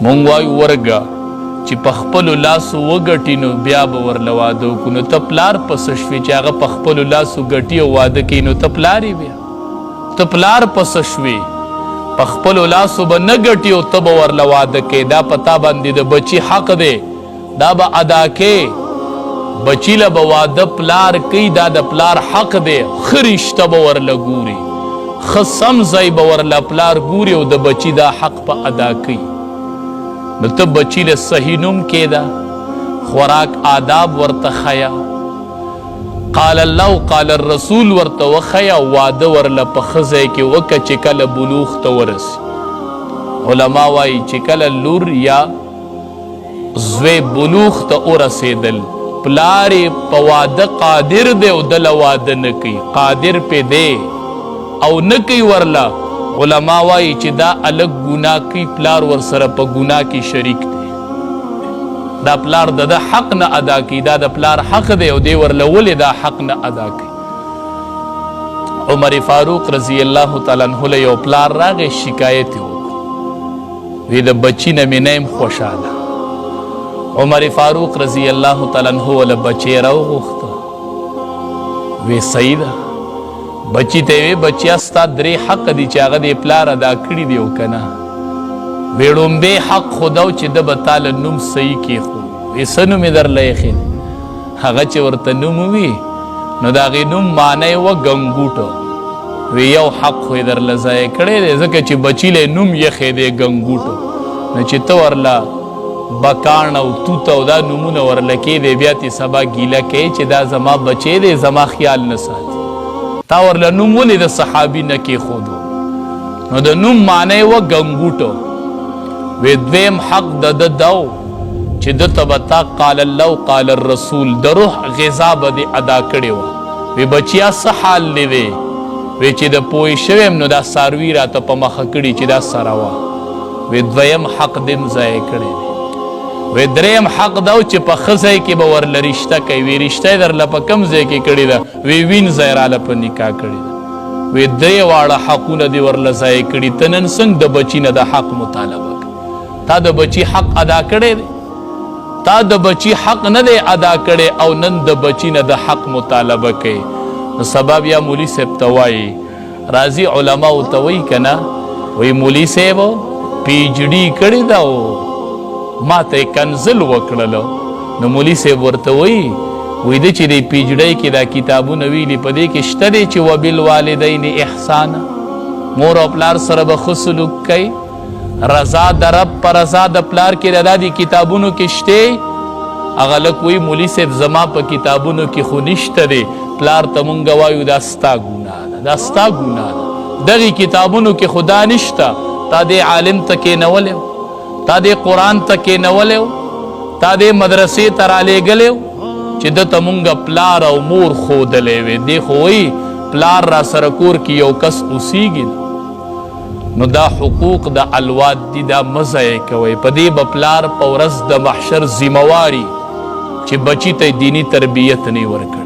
مونږ وایو ورګه چې په خپلو لاسو وګټي نو بیا به ورله واده وکړو. نو ته پلار پسه شوې چې هغه په خپلو لاسو ګټي او واده کوي، نو ته پلار یې بیا. ته پلار پسه شوې، په خپلو لاسو به نه ګټي او ته به ورله واده کوې. دا په تا باندې د بچي حق دی، دا به ادا کوې. بچي له به واده پلار کوي، دا د پلار حق دی. ښه رشته به ورله ګوري، ښه سم ځای به ورله پلار ګوري او د بچي دا حق به ادا کوي. نو ته بچی له صحیح نوم کېده، خوراک آداب ورته ښیه، قال الله قال الرسول ورته وښیه، واده ورله په ښه ځای کې وکړه چې کله بلوغ ته ورسي. علما وایي چې کله لور یا زوی بلوغ ته ورسېدل، پلار یې په واده قادر دی او دله واده نه کوي، قادر پې دی او نه کوي ورله، علما وایي چې دا الګ ګناه کوي، پلار ورسره په ګناه کې شریک دی. دا پلار د حق نه ادا کوي، دا د پلار حق دی او دی ورله ولې دا حق نه ادا کوي. عمر فاروق رضی الله تعالی عنہ له یو پلار راغی، شکایت یې وکړو، وی د بچي نه مې نه یم خوشحاله. عمر فاروق رضی الله تعالی عنہ له بچی راوغوښته، وی صحیح ده. بچی ته وی بچیا ستا درې حق دي چې هغه دې پلار ادا کړي دي او که نه. وی ړومبی حق خو دا و چې ده به تا له نوم صحیح کېښود. وی څه نوم یې درله ایښی دی؟ هغه چې ورته نوم ووي نو د هغې نوم معنی یې وه ګنګوټه. وی یو حق خو یې درله ضایع کړی دی، ځکه چې بچي له نوم یخی دی ګنګوټه. نو چې ته ورله بکاڼ او توت او دا نومونه ورله کېدی، بیا تې سبا ګیله کوې چې دا زما بچی دی، زما خیال نه ساتي. تا ورله نوم ولې د صحابي نه کېښودو؟ نو د نوم معنی یې وه ګنګوټه. وی دویم حق د ده دا و چې ده ته به تا قال الله قال الرسول د روح غذا به دې ادا کړې وه. وی بچیا څه حال دی دی؟ وی چې د پوه شوی یم نو دا څاروي راته په مخه کړي چې دا سره وه. وی دویم حق دې م ضایع کړی دی. وی دریم حق دا و چې په ښه ځای کې به ورله رشته کوي. وی رشته یې درله په کم ځای کې کړې ده؟ وی وینځه یې راله په نکاح کړې ده. وی درې واړه حقونه دې ورله ضایع کړي. ته نن څنګه د بچي نه د حق مطالبه کوې؟ تا د بچي حق ادا کړی دی؟ تا د بچي حق نه دی ادا کړی او نن د بچي نه د حق مطالبه کوي. نو سبا بیا مولي صاحب ته وایي، راځي علماو ته وایي که نه، وایي مولي صاحب پی ایچ ډي کړې ده او ما ته یې کنزل وکړله. نو مولي صاحب ورته وایي، وایي ده چې د پی ایچ ډي کې دا کتابونه ویلي، په دې کې شته دی چې وبالوالدین احسانا، مور او پلار سره به ښه سلوک کوي. رضا د رب په رضا د پلار کې رضا دي کتابونو کې شته؟ هغه لک وایي مولي صاحب زما په کتابونو کې خو نشته دی. پلار ته مونږ وایو دا ستا ګناه ده، دا ستا ګناه ده، دغې کتابونو کې خو دا نشته. تا دې عالم ته کېنولی و، تا دې قرآن ته کېنولی و، تا دې مدرسې ته رالیږلی و چې ده ته مونږ پلار او مور ښودلی وې. دی خو وایي پلار را سره کور کې یو کس اوسیږي. نو دا حقوق د الواد دي، دا مه ضایع کوئ. په دې به پلار په ورځ د محشر ذمهواري چې بچي ته دیني تربیت نه ورکړي.